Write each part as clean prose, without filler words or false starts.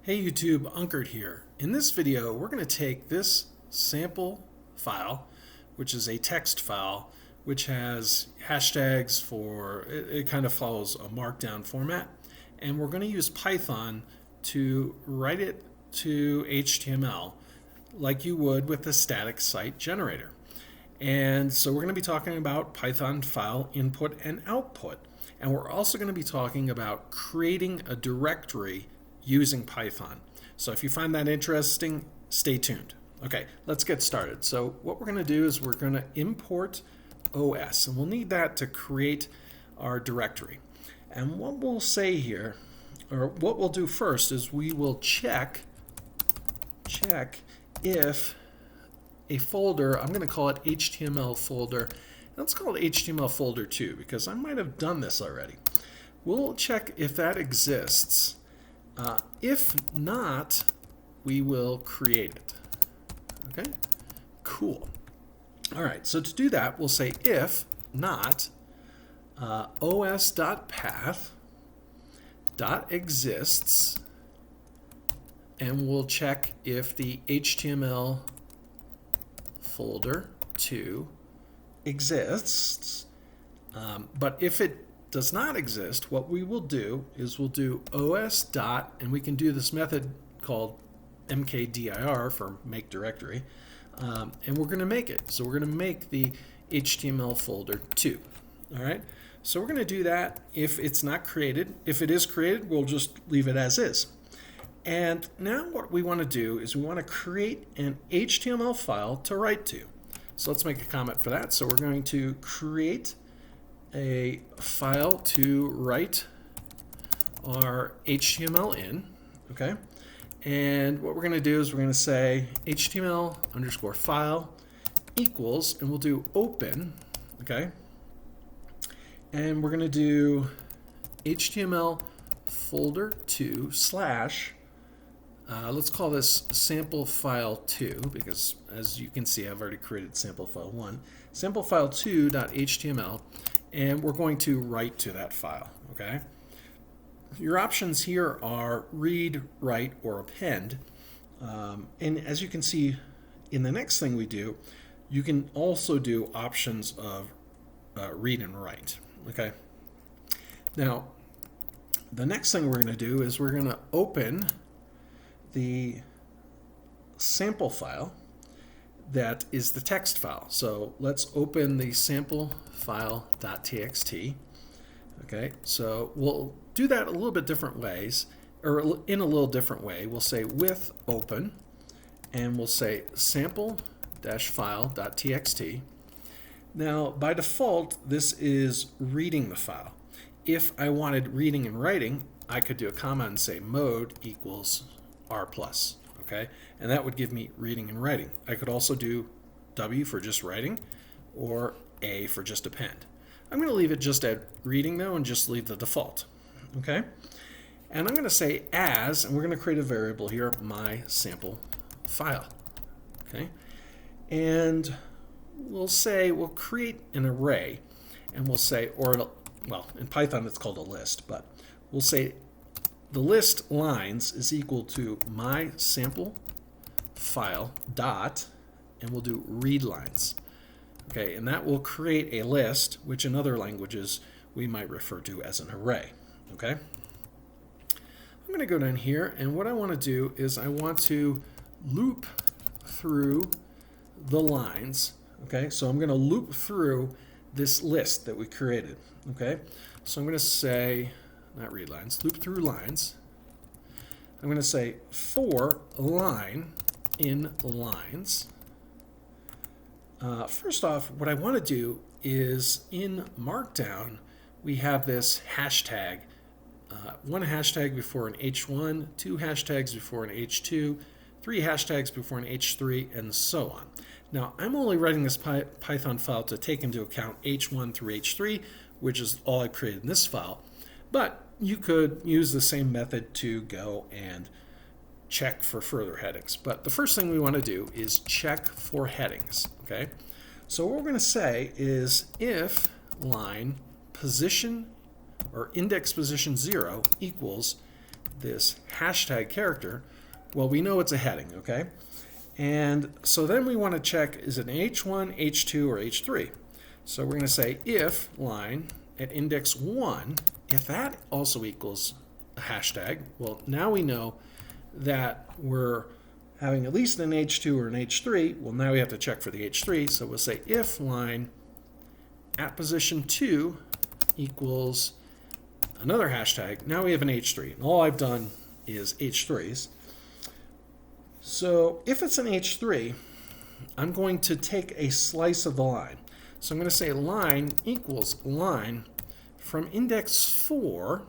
Hey YouTube, Unkert here. In this video, we're going to take this sample file, which is a text file, which has hashtags for, it kind of follows a markdown format, and we're going to use Python to write it to HTML like you would with a static site generator. And so we're going to be talking about Python file input and output. And we're also going to be talking about creating a directory using Python. So if you find that interesting, stay tuned. Okay, let's get started. So what we're going to do is we're going to import OS, and we'll need that to create our directory. And what we'll say here, or what we'll do first, is we will check if a folder, I'm going to call it HTML folder. Let's call it HTML folder 2 because I might have done this already. We'll check if that exists. If not, we will create it. Okay, cool. All right, so to do that, we'll say if not os.path.exists, and we'll check if the HTML folder 2 exists. But if it does not exist, what we will do is we'll do os dot, and we can do this method called mkdir for make directory, and we're going to make it. So we're going to make the HTML folder 2. All right. So we're going to do that if it's not created. If it is created, we'll just leave it as is. And now what we want to do is we want to create an HTML file to write to. So let's make a comment for that. So we're going to create a file to write our HTML in, okay? And what we're going to do is we're going to say HTML underscore file equals, and we'll do open, okay? And we're going to do HTML folder 2 slash, let's call this sample file 2 because as you can see I've already created sample file 1, sample file 2.html, and we're going to write to that file. Okay. Your options here are read, write, or append, and as you can see in the next thing we do, you can also do options of read and write. Okay. Now the next thing we're going to do is we're going to open the sample file that is the text file. So let's open the sample file.txt. Okay, so we'll do that a little bit different ways, or in a little different way. We'll say with open, and we'll say sample-file.txt. Now by default this is reading the file. If I wanted reading and writing, I could do a comma and say mode equals R+, okay? And that would give me reading and writing. I could also do W for just writing or A for just append. I'm going to leave it just at reading though and just leave the default, okay? And I'm going to say as, and we're going to create a variable here, my sample file, okay? And we'll say, we'll create an array, and we'll say, well, in Python it's called a list, but we'll say the list lines is equal to my sample file dot, and we'll do read lines. Okay, and that will create a list, which in other languages we might refer to as an array. Okay, I'm going to go down here, and what I want to do is I want to loop through the lines. Okay, so I'm going to loop through this list that we created. Okay, so I'm going to say, not read lines, loop through lines. I'm going to say for line in lines. First off, what I want to do is in Markdown, we have this hashtag. One hashtag before an H1, 2 hashtags before an H2, 3 hashtags before an H3, and so on. Now, I'm only writing this Python file to take into account H1 through H3, which is all I created in this file. But you could use the same method to go and check for further headings. But the first thing we want to do is check for headings. Okay, so what we're going to say is if line position or index position 0 equals this hashtag character, well, we know it's a heading, okay? And so then we want to check, is it an H1, H2, or H3? So we're going to say if line at index 1, if that also equals a hashtag, well, now we know that we're having at least an H2 or an H3. Well, now we have to check for the H3, so we'll say if line at position 2 equals another hashtag. Now we have an H3, and all I've done is H3s. So if it's an H3, I'm going to take a slice of the line. So I'm going to say line equals line from index 4,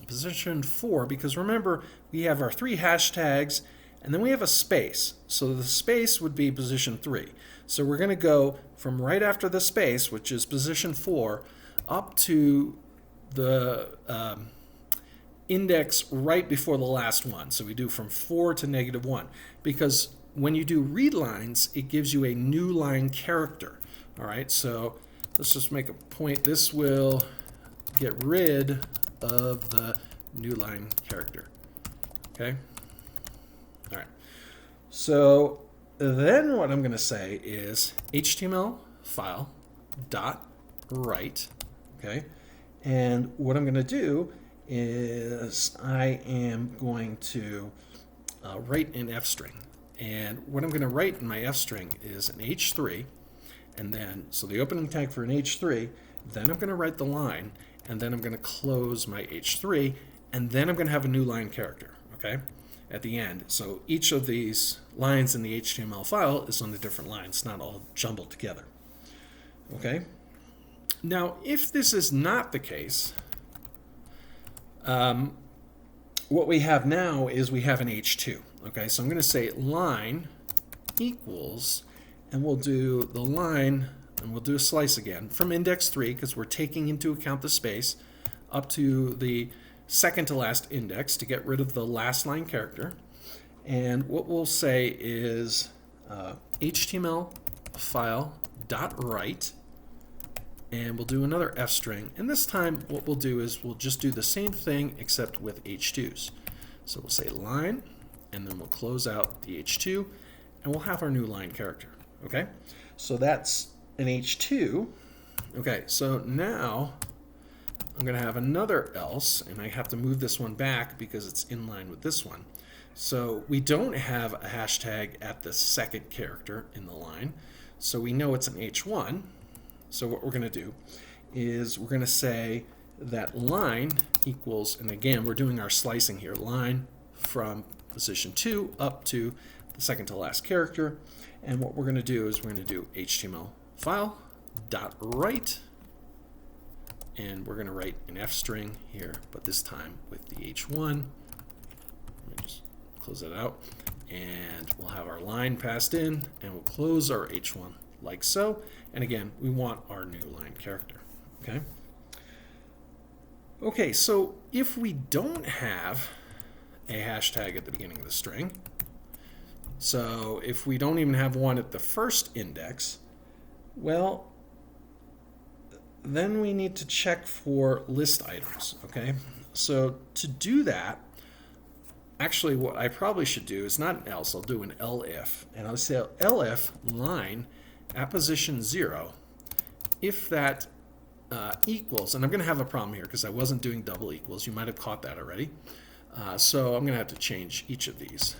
position 4, because remember, we have our 3 hashtags, and then we have a space. So the space would be position 3. So we're going to go from right after the space, which is position 4, up to the index right before the last one. So we do from 4 to -1, because when you do read lines, it gives you a new line character. All right, so let's just make a point. This will get rid of the new line character. Okay. All right. So then what I'm going to say is HTML file dot write. Okay. And what I'm going to do is I am going to write an F string. And what I'm going to write in my F string is an H3. And then, so the opening tag for an H3, then I'm going to write the line, and then I'm going to close my H3, and then I'm going to have a new line character, okay, at the end. So each of these lines in the HTML file is on a different line. It's not all jumbled together, okay? Now, if this is not the case, what we have now is we have an H2, okay? So I'm going to say line equals, and we'll do the line, and we'll do a slice again from index 3, because we're taking into account the space, up to the second to last index to get rid of the last line character. And what we'll say is HTML file dot write, and we'll do another F string. And this time what we'll do is we'll just do the same thing except with H2s. So we'll say line, and then we'll close out the H2, and we'll have our new line character. Okay, so that's an H2. Okay, so now I'm going to have another else, and I have to move this one back because it's in line with this one. So we don't have a hashtag at the second character in the line, so we know it's an H1. So what we're going to do is we're going to say that line equals, and again, we're doing our slicing here, line from position 2 up to the second to last character. And what we're going to do is we're going to do HTML file dot write, and we're going to write an F string here, but this time with the H1. Let me just close that out, and we'll have our line passed in, and we'll close our H1 like so. And again, we want our new line character. Okay. Okay, so if we don't have a hashtag at the beginning of the string, so if we don't even have one at the first index, well, then we need to check for list items, okay? So to do that, actually what I probably should do is not an else, I'll do an elif. And I'll say elif line at position 0, if that equals, and I'm going to have a problem here because I wasn't doing double equals. You might have caught that already. So I'm going to have to change each of these.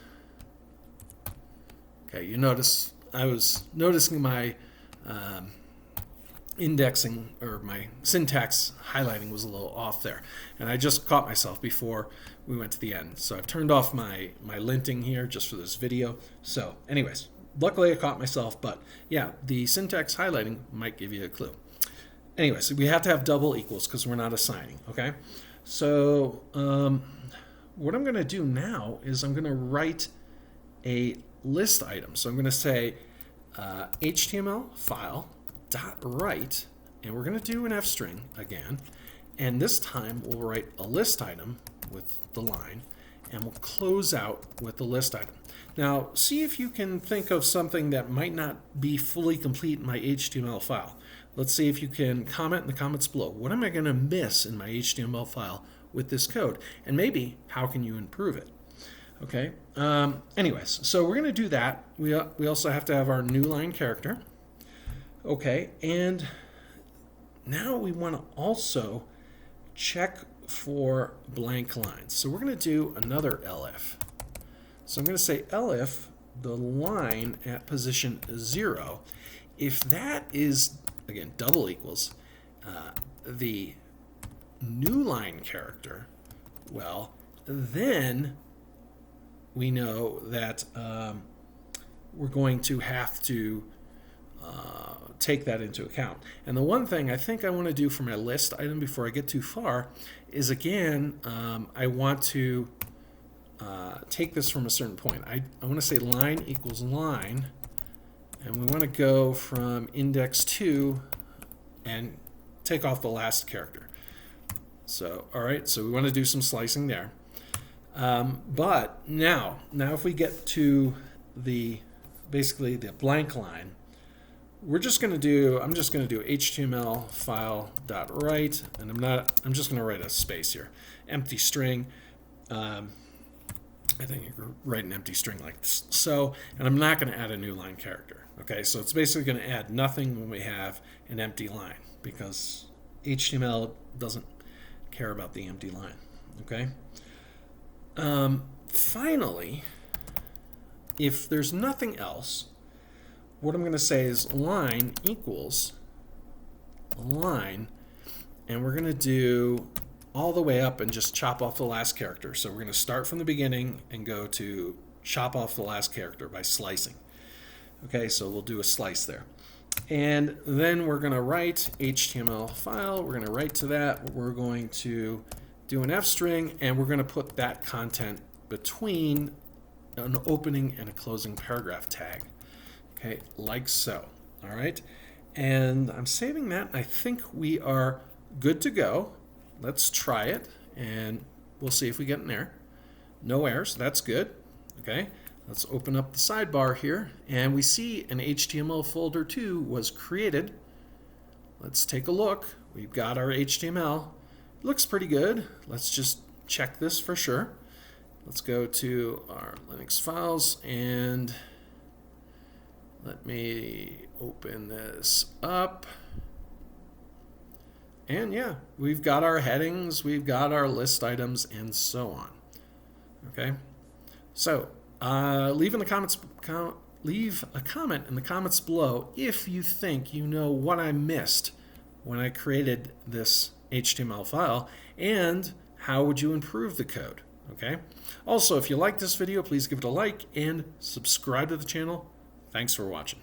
Okay, you notice I was noticing my indexing or my syntax highlighting was a little off there, and I just caught myself before we went to the end. So I've turned off my linting here just for this video. So anyways, luckily I caught myself, but yeah, the syntax highlighting might give you a clue. Anyways, we have to have double equals because we're not assigning, okay? So what I'm going to do now is I'm going to write a list item. So I'm going to say HTML file dot write, and we're going to do an F string again, and this time we'll write a list item with the line, and we'll close out with the list item. Now see if you can think of something that might not be fully complete in my HTML file. Let's see if you can comment in the comments below. What am I going to miss in my HTML file with this code? And maybe how can you improve it? Okay. Anyways, so we're going to do that. We also have to have our new line character. Okay, and now we want to also check for blank lines. So we're going to do another elif. So I'm going to say elif the line at position 0. If that is, again, double equals the new line character, well, then we know that we're going to have to take that into account. And the one thing I think I want to do for my list item before I get too far is, again, I want to take this from a certain point. I want to say line equals line, and we want to go from index 2 and take off the last character. So, all right, so we want to do some slicing there. But now if we get to basically the blank line, I'm just going to do HTML file.write, and I'm just going to write a space here. Empty string. I think you could write an empty string like this. So, and I'm not going to add a new line character. Okay, so it's basically going to add nothing when we have an empty line, because HTML doesn't care about the empty line. Okay. Finally, if there's nothing else, what I'm going to say is line equals line, and we're going to do all the way up and just chop off the last character. So we're going to start from the beginning and go to chop off the last character by slicing. Okay, so we'll do a slice there. And then we're going to write HTML file. We're going to write to that. We're going to do an F string, and we're going to put that content between an opening and a closing paragraph tag. Okay, like so. All right, and I'm saving that. I think we are good to go. Let's try it, and we'll see if we get an error. No errors. That's good. Okay, let's open up the sidebar here, and we see an HTML folder 2 was created. Let's take a look. We've got our HTML. It looks pretty good. Let's just check this for sure. Let's go to our Linux files, and let me open this up. And yeah, we've got our headings, we've got our list items, and so on. Okay, so leave a comment in the comments below if you think you know what I missed when I created this HTML file, and how would you improve the code. Okay. Also, if you like this video, please give it a like and subscribe to the channel. Thanks for watching.